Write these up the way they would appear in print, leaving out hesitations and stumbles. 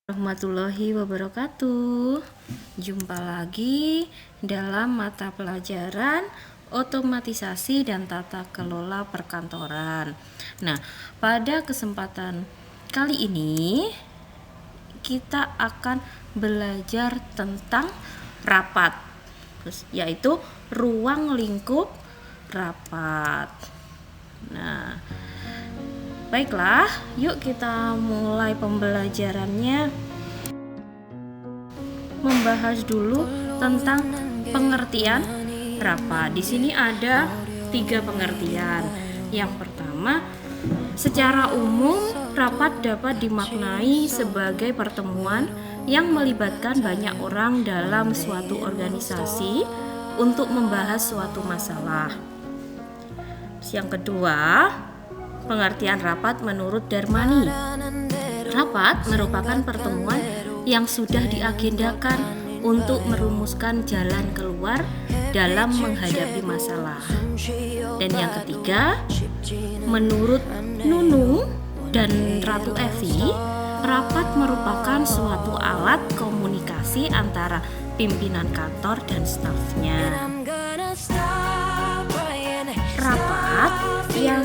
Warahmatullahi wabarakatuh. Jumpa lagi dalam mata pelajaran otomatisasi dan tata kelola perkantoran. Nah, pada kesempatan kali ini kita akan belajar tentang rapat, yaitu ruang lingkup rapat. Nah, baiklah, yuk kita mulai pembelajarannya. Membahas dulu tentang pengertian rapat. Di sini ada 3 pengertian. Yang pertama, secara umum rapat dapat dimaknai sebagai pertemuan yang melibatkan banyak orang dalam suatu organisasi untuk membahas suatu masalah. Yang kedua, pengertian rapat menurut Darmani. Rapat merupakan pertemuan yang sudah diagendakan untuk merumuskan jalan keluar dalam menghadapi masalah. Dan yang ketiga, menurut Nunung dan Ratu Evi, rapat merupakan suatu alat komunikasi antara pimpinan kantor dan stafnya. Rapat yang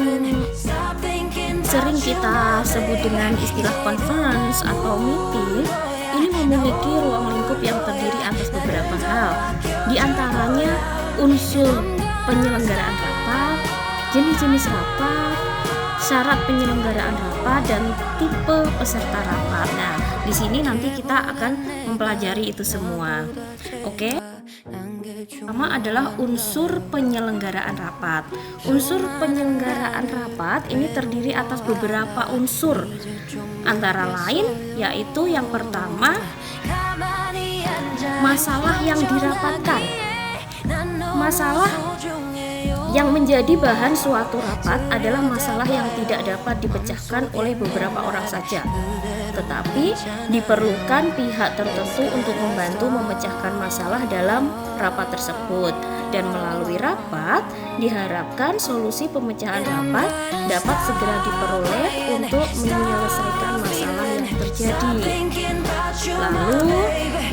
sering kita sebut dengan istilah conference atau meeting ini memiliki ruang lingkup yang terdiri atas beberapa hal, di antaranya unsur penyelenggaraan rapat, jenis-jenis rapat, syarat penyelenggaraan rapat, dan tipe peserta rapat. Nah, di sini nanti kita akan mempelajari itu semua. Oke. Pertama adalah unsur penyelenggaraan rapat. Unsur penyelenggaraan rapat ini terdiri atas beberapa unsur, antara lain yaitu yang pertama, masalah yang dirapatkan. Masalah yang menjadi bahan suatu rapat adalah masalah yang tidak dapat dipecahkan oleh beberapa orang saja, tetapi diperlukan pihak tertentu untuk membantu memecahkan masalah dalam rapat tersebut. Dan melalui rapat diharapkan solusi pemecahan rapat dapat segera diperoleh untuk menyelesaikan masalah yang terjadi. Lalu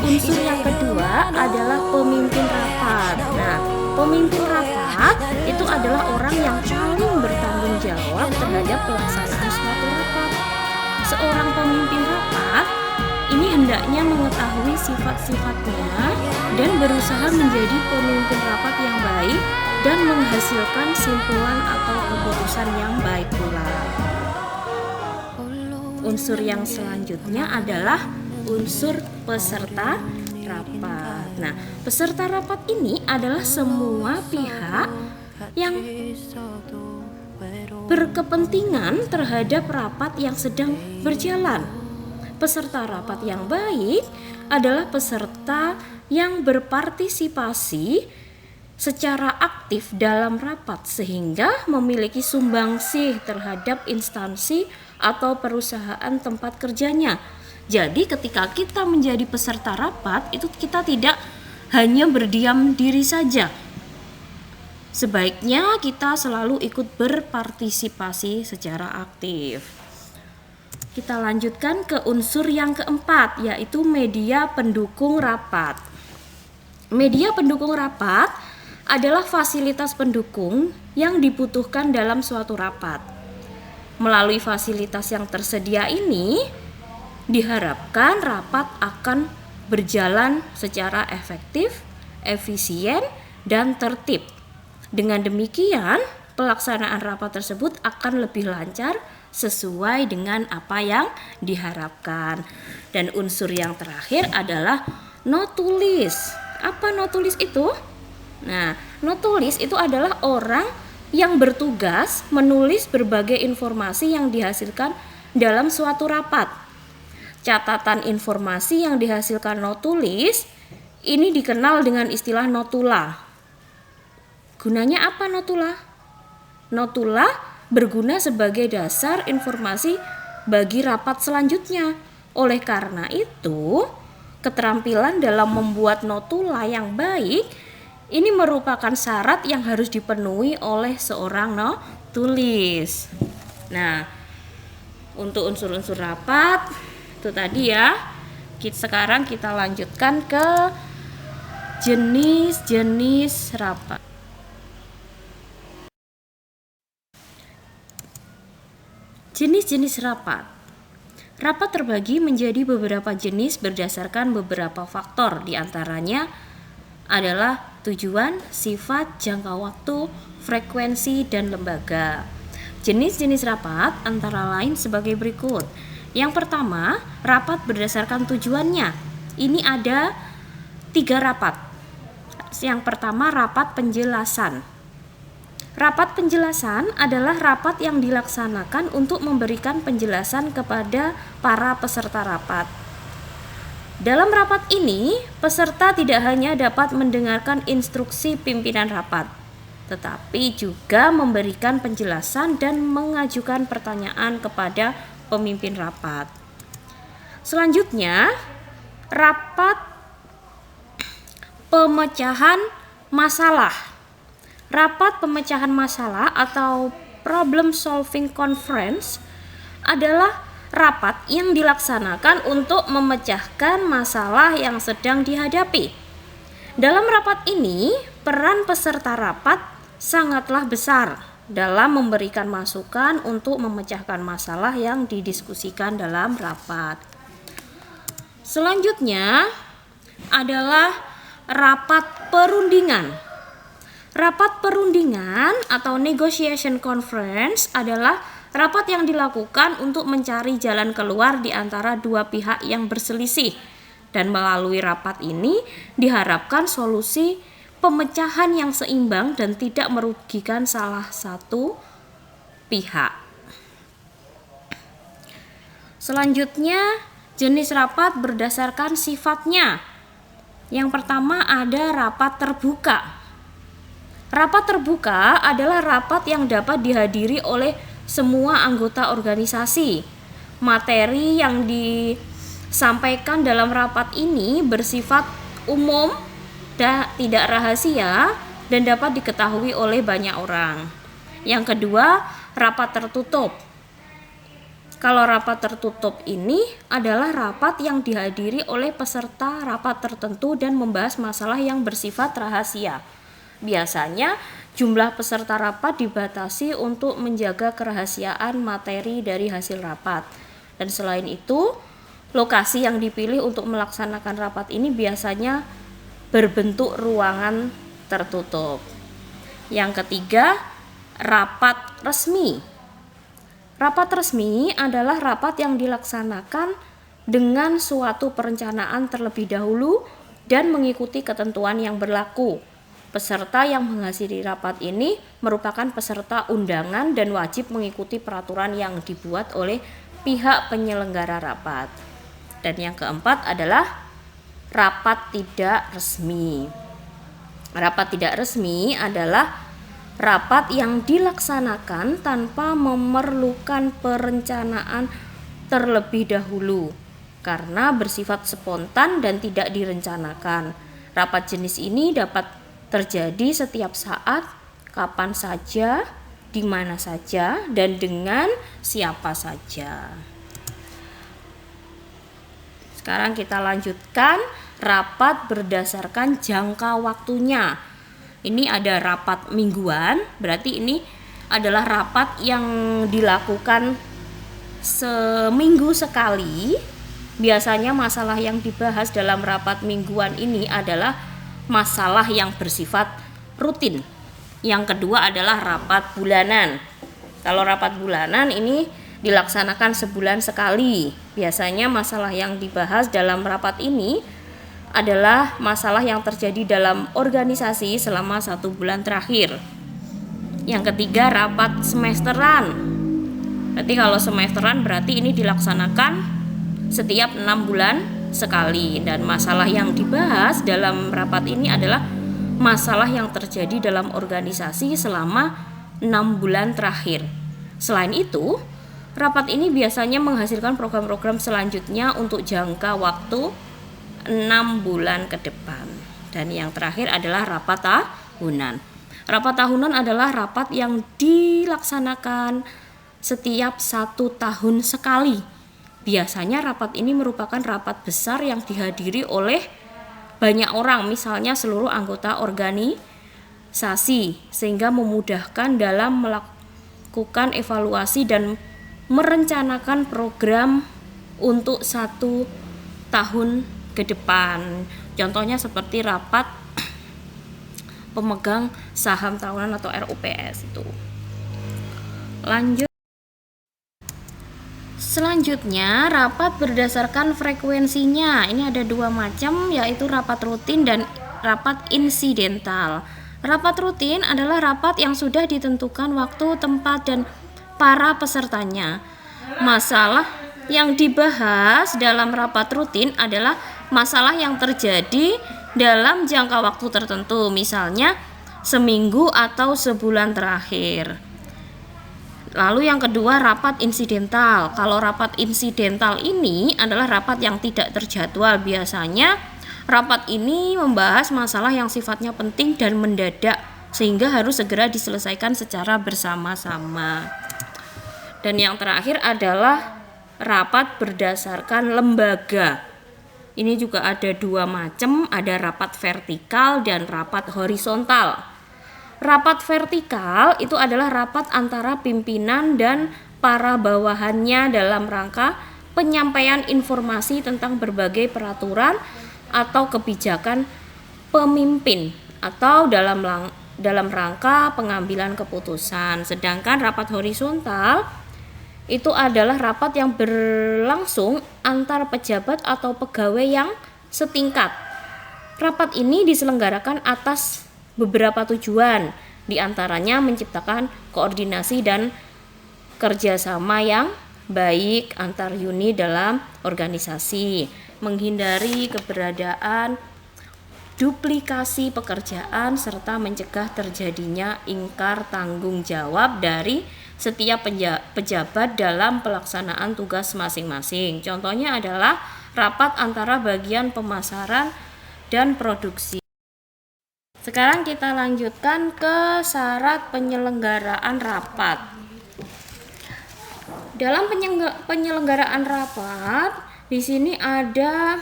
unsur yang kedua adalah pemimpin rapat. Nah, pemimpin rapat itu adalah orang yang paling bertanggung jawab terhadap pelaksanaan suatu rapat. Seorang pemimpin rapat ini hendaknya mengetahui sifat-sifatnya dan berusaha menjadi pemimpin rapat yang baik dan menghasilkan simpulan atau keputusan yang baik pula. Unsur yang selanjutnya adalah unsur peserta rapat. Nah, peserta rapat ini adalah semua pihak yang berkepentingan terhadap rapat yang sedang berjalan. Peserta rapat yang baik adalah peserta yang berpartisipasi secara aktif dalam rapat sehingga memiliki sumbangsih terhadap instansi atau perusahaan tempat kerjanya. Jadi ketika kita menjadi peserta rapat, itu kita tidak hanya berdiam diri saja. Sebaiknya kita selalu ikut berpartisipasi secara aktif. Kita lanjutkan ke unsur yang keempat, yaitu media pendukung rapat. Media pendukung rapat adalah fasilitas pendukung yang dibutuhkan dalam suatu rapat. Melalui fasilitas yang tersedia ini, diharapkan rapat akan berjalan secara efektif, efisien, dan tertib. Dengan demikian, pelaksanaan rapat tersebut akan lebih lancar sesuai dengan apa yang diharapkan. Dan unsur yang terakhir adalah notulis. Apa notulis itu? Nah, notulis itu adalah orang yang bertugas menulis berbagai informasi yang dihasilkan dalam suatu rapat. Catatan informasi yang dihasilkan notulis ini dikenal dengan istilah notula. Gunanya apa notula? Notula berguna sebagai dasar informasi bagi rapat selanjutnya. Oleh karena itu, keterampilan dalam membuat notula yang baik ini merupakan syarat yang harus dipenuhi oleh seorang notulis. Nah, untuk unsur-unsur rapat itu tadi ya, Sekarang kita lanjutkan ke jenis-jenis rapat. Jenis-jenis rapat. Rapat terbagi menjadi beberapa jenis berdasarkan beberapa faktor, diantaranya adalah tujuan, sifat, jangka waktu, frekuensi, dan lembaga. Jenis-jenis rapat antara lain sebagai berikut. Yang pertama, rapat berdasarkan tujuannya. Ini ada 3 rapat. Yang pertama, rapat penjelasan. Rapat penjelasan adalah rapat yang dilaksanakan untuk memberikan penjelasan kepada para peserta rapat. Dalam rapat ini, peserta tidak hanya dapat mendengarkan instruksi pimpinan rapat, tetapi juga memberikan penjelasan dan mengajukan pertanyaan kepada pemimpin rapat. Selanjutnya, rapat pemecahan masalah. Rapat pemecahan masalah atau problem solving conference adalah rapat yang dilaksanakan untuk memecahkan masalah yang sedang dihadapi. Dalam rapat ini, peran peserta rapat sangatlah besar dalam memberikan masukan untuk memecahkan masalah yang didiskusikan dalam rapat. Selanjutnya adalah rapat perundingan. Rapat perundingan atau negotiation conference adalah rapat yang dilakukan untuk mencari jalan keluar di antara dua pihak yang berselisih. Dan melalui rapat ini diharapkan solusi pemecahan yang seimbang dan tidak merugikan salah satu pihak. Selanjutnya, jenis rapat berdasarkan sifatnya. Yang pertama ada rapat terbuka. Rapat terbuka adalah rapat yang dapat dihadiri oleh semua anggota organisasi. Materi yang disampaikan dalam rapat ini bersifat umum, tidak rahasia, dan dapat diketahui oleh banyak orang. Yang kedua, rapat tertutup. Kalau rapat tertutup ini adalah rapat yang dihadiri oleh peserta rapat tertentu dan membahas masalah yang bersifat rahasia. Biasanya jumlah peserta rapat dibatasi untuk menjaga kerahasiaan materi dari hasil rapat. Dan selain itu, lokasi yang dipilih untuk melaksanakan rapat ini biasanya berbentuk ruangan tertutup. Yang ketiga, rapat resmi. Rapat resmi adalah rapat yang dilaksanakan dengan suatu perencanaan terlebih dahulu dan mengikuti ketentuan yang berlaku. Peserta yang menghadiri rapat ini merupakan peserta undangan dan wajib mengikuti peraturan yang dibuat oleh pihak penyelenggara rapat. Dan yang keempat adalah rapat tidak resmi. Rapat tidak resmi adalah rapat yang dilaksanakan tanpa memerlukan perencanaan terlebih dahulu karena bersifat spontan dan tidak direncanakan. Rapat jenis ini dapat terjadi setiap saat, kapan saja, di mana saja, dan dengan siapa saja. Sekarang kita lanjutkan rapat berdasarkan jangka waktunya. Ini ada rapat mingguan, berarti ini adalah rapat yang dilakukan seminggu sekali. Biasanya masalah yang dibahas dalam rapat mingguan ini adalah masalah yang bersifat rutin. Yang kedua adalah rapat bulanan. Kalau rapat bulanan ini dilaksanakan sebulan sekali. Biasanya masalah yang dibahas dalam rapat ini adalah masalah yang terjadi dalam organisasi selama 1 bulan terakhir. Yang ketiga, rapat semesteran. Berarti kalau semesteran berarti ini dilaksanakan setiap 6 bulan sekali. Dan masalah yang dibahas dalam rapat ini adalah masalah yang terjadi dalam organisasi selama 6 bulan terakhir. Selain itu, rapat ini biasanya menghasilkan program-program selanjutnya untuk jangka waktu 6 bulan ke depan. Dan yang terakhir adalah rapat tahunan. Rapat tahunan adalah rapat yang dilaksanakan setiap 1 tahun sekali. Biasanya rapat ini merupakan rapat besar yang dihadiri oleh banyak orang, misalnya seluruh anggota organisasi, sehingga memudahkan dalam melakukan evaluasi dan merencanakan program untuk 1 tahun ke depan. Contohnya seperti rapat pemegang saham tahunan atau RUPS itu. Lanjut. Selanjutnya, rapat berdasarkan frekuensinya. Ini ada 2 macam, yaitu rapat rutin dan rapat insidental. Rapat rutin adalah rapat yang sudah ditentukan waktu, tempat, dan para pesertanya. Masalah yang dibahas dalam rapat rutin adalah masalah yang terjadi dalam jangka waktu tertentu, misalnya seminggu atau sebulan terakhir. Lalu yang kedua, rapat insidental. Kalau rapat insidental ini adalah rapat yang tidak terjadwal. Biasanya rapat ini membahas masalah yang sifatnya penting dan mendadak, sehingga harus segera diselesaikan secara bersama-sama. Dan yang terakhir adalah rapat berdasarkan lembaga. Ini juga ada 2 macam, ada rapat vertikal dan rapat horizontal. Rapat vertikal itu adalah rapat antara pimpinan dan para bawahannya dalam rangka penyampaian informasi tentang berbagai peraturan atau kebijakan pemimpin atau dalam rangka pengambilan keputusan. Sedangkan rapat horizontal itu adalah rapat yang berlangsung antar pejabat atau pegawai yang setingkat. Rapat ini diselenggarakan atas beberapa tujuan, diantaranya menciptakan koordinasi dan kerjasama yang baik antar unit dalam organisasi, menghindari keberadaan duplikasi pekerjaan, serta mencegah terjadinya ingkar tanggung jawab dari setiap pejabat dalam pelaksanaan tugas masing-masing. Contohnya adalah rapat antara bagian pemasaran dan produksi. Sekarang kita lanjutkan ke syarat penyelenggaraan rapat. Dalam penyelenggaraan rapat, di sini ada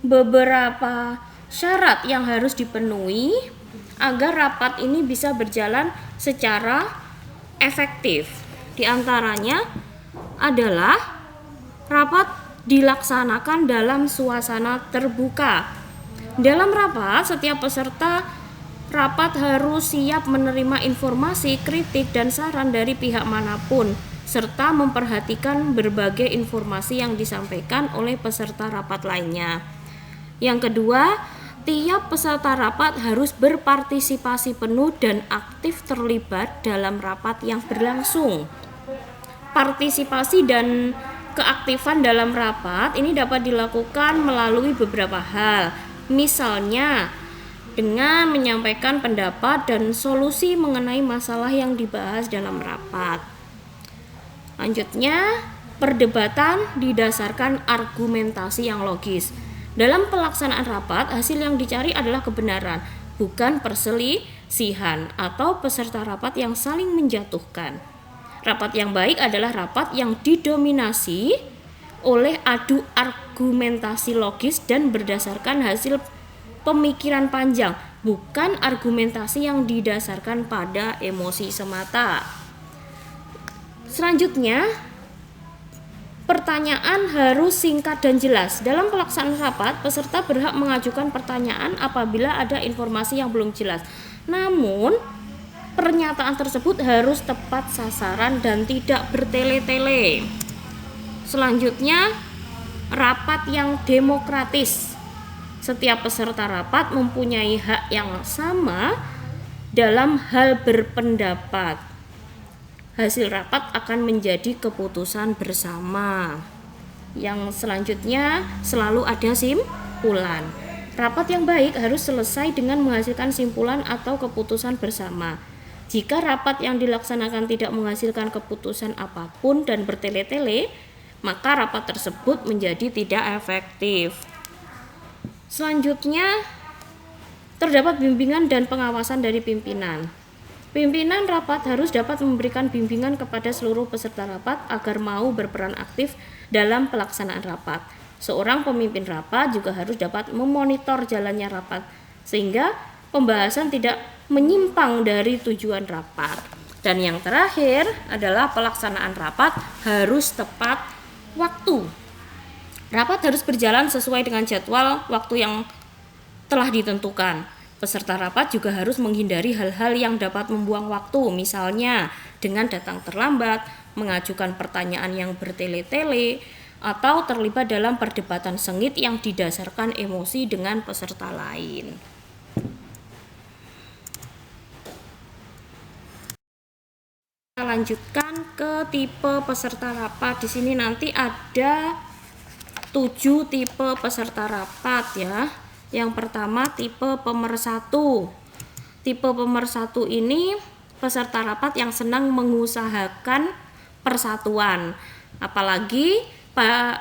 beberapa syarat yang harus dipenuhi agar rapat ini bisa berjalan secara efektif. Di antaranya adalah rapat dilaksanakan dalam suasana terbuka. Dalam rapat, setiap peserta rapat harus siap menerima informasi, kritik, dan saran dari pihak manapun, serta memperhatikan berbagai informasi yang disampaikan oleh peserta rapat lainnya. Yang kedua, tiap peserta rapat harus berpartisipasi penuh dan aktif terlibat dalam rapat yang berlangsung. Partisipasi dan keaktifan dalam rapat ini dapat dilakukan melalui beberapa hal. Misalnya, dengan menyampaikan pendapat dan solusi mengenai masalah yang dibahas dalam rapat. Lanjutnya, perdebatan didasarkan argumentasi yang logis. Dalam pelaksanaan rapat, hasil yang dicari adalah kebenaran, bukan perselisihan atau peserta rapat yang saling menjatuhkan. Rapat yang baik adalah rapat yang didominasi oleh adu argumentasi logis dan berdasarkan hasil pemikiran panjang, bukan argumentasi yang didasarkan pada emosi semata. Selanjutnya, pertanyaan harus singkat dan jelas. Dalam pelaksanaan rapat, peserta berhak mengajukan pertanyaan apabila ada informasi yang belum jelas. Namun, pernyataan tersebut harus tepat sasaran dan tidak bertele-tele. Selanjutnya, rapat yang demokratis. Setiap peserta rapat mempunyai hak yang sama dalam hal berpendapat. Hasil rapat akan menjadi keputusan bersama. Yang selanjutnya, selalu ada simpulan. Rapat yang baik harus selesai dengan menghasilkan simpulan atau keputusan bersama. Jika rapat yang dilaksanakan tidak menghasilkan keputusan apapun dan bertele-tele, maka rapat tersebut menjadi tidak efektif. Selanjutnya, terdapat bimbingan dan pengawasan dari pimpinan. Pimpinan rapat harus dapat memberikan bimbingan kepada seluruh peserta rapat agar mau berperan aktif dalam pelaksanaan rapat. Seorang pemimpin rapat juga harus dapat memonitor jalannya rapat sehingga pembahasan tidak menyimpang dari tujuan rapat. Dan yang terakhir adalah pelaksanaan rapat harus tepat waktu. Rapat harus berjalan sesuai dengan jadwal waktu yang telah ditentukan. Peserta rapat juga harus menghindari hal-hal yang dapat membuang waktu, misalnya dengan datang terlambat, mengajukan pertanyaan yang bertele-tele, atau terlibat dalam perdebatan sengit yang didasarkan emosi dengan peserta lain. Kita lanjutkan ke tipe peserta rapat. Di sini nanti ada 7 tipe peserta rapat ya. Yang pertama tipe pemersatu. Tipe pemersatu ini peserta rapat yang senang mengusahakan persatuan. Apalagi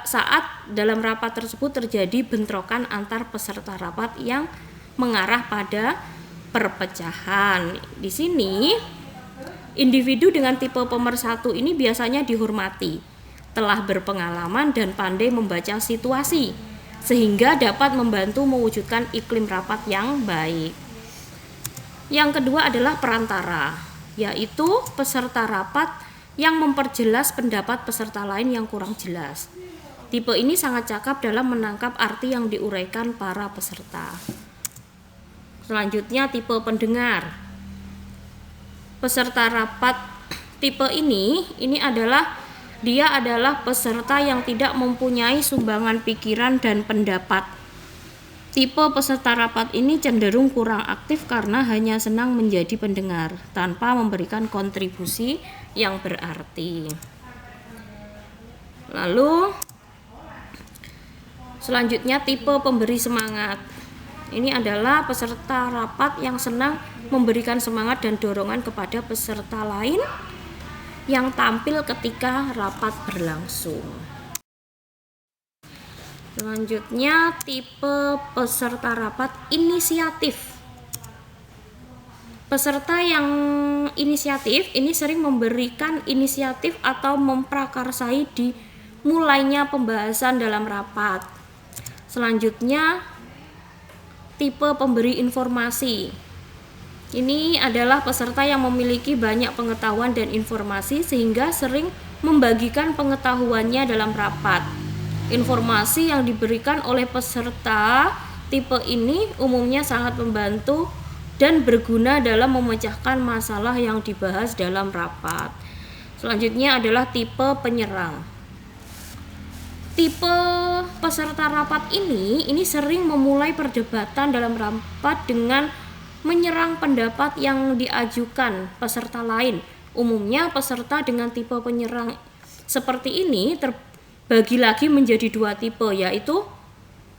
saat dalam rapat tersebut terjadi bentrokan antar peserta rapat yang mengarah pada perpecahan. Di sini individu dengan tipe pemersatu ini biasanya dihormati, telah berpengalaman dan pandai membaca situasi, sehingga dapat membantu mewujudkan iklim rapat yang baik. Yang kedua adalah perantara, yaitu peserta rapat yang memperjelas pendapat peserta lain yang kurang jelas. Tipe ini sangat cakap dalam menangkap arti yang diuraikan para peserta. Selanjutnya tipe pendengar. Peserta rapat tipe ini adalah peserta yang tidak mempunyai sumbangan pikiran dan pendapat. Tipe peserta rapat ini cenderung kurang aktif karena hanya senang menjadi pendengar tanpa memberikan kontribusi yang berarti. Lalu selanjutnya tipe pemberi semangat. Ini adalah peserta rapat yang senang memberikan semangat dan dorongan kepada peserta lain yang tampil ketika rapat berlangsung. Selanjutnya tipe peserta rapat inisiatif. Peserta yang inisiatif ini sering memberikan inisiatif atau memprakarsai dimulainya pembahasan dalam rapat. Selanjutnya tipe pemberi informasi. Ini adalah peserta yang memiliki banyak pengetahuan dan informasi sehingga sering membagikan pengetahuannya dalam rapat. Informasi yang diberikan oleh peserta tipe ini umumnya sangat membantu dan berguna dalam memecahkan masalah yang dibahas dalam rapat. Selanjutnya adalah tipe penyerang. Tipe peserta rapat ini sering memulai perdebatan dalam rapat dengan menyerang pendapat yang diajukan peserta lain. Umumnya peserta dengan tipe penyerang seperti ini terbagi lagi menjadi 2 tipe, yaitu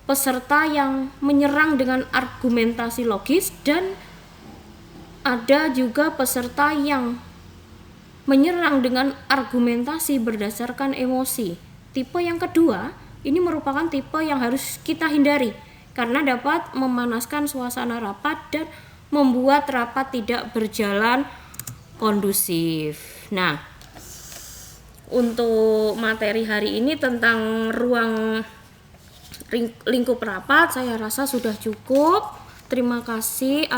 peserta yang menyerang dengan argumentasi logis dan ada juga peserta yang menyerang dengan argumentasi berdasarkan emosi. Tipe yang kedua ini merupakan tipe yang harus kita hindari karena dapat memanaskan suasana rapat dan membuat rapat tidak berjalan kondusif. Nah, untuk materi hari ini tentang ruang lingkup rapat saya rasa sudah cukup. Terima kasih.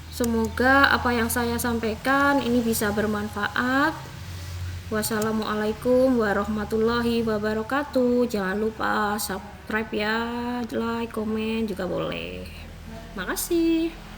Semoga apa yang saya sampaikan ini bisa bermanfaat. Wassalamualaikum warahmatullahi wabarakatuh. Jangan lupa subscribe ya, like, komen juga boleh. Makasih.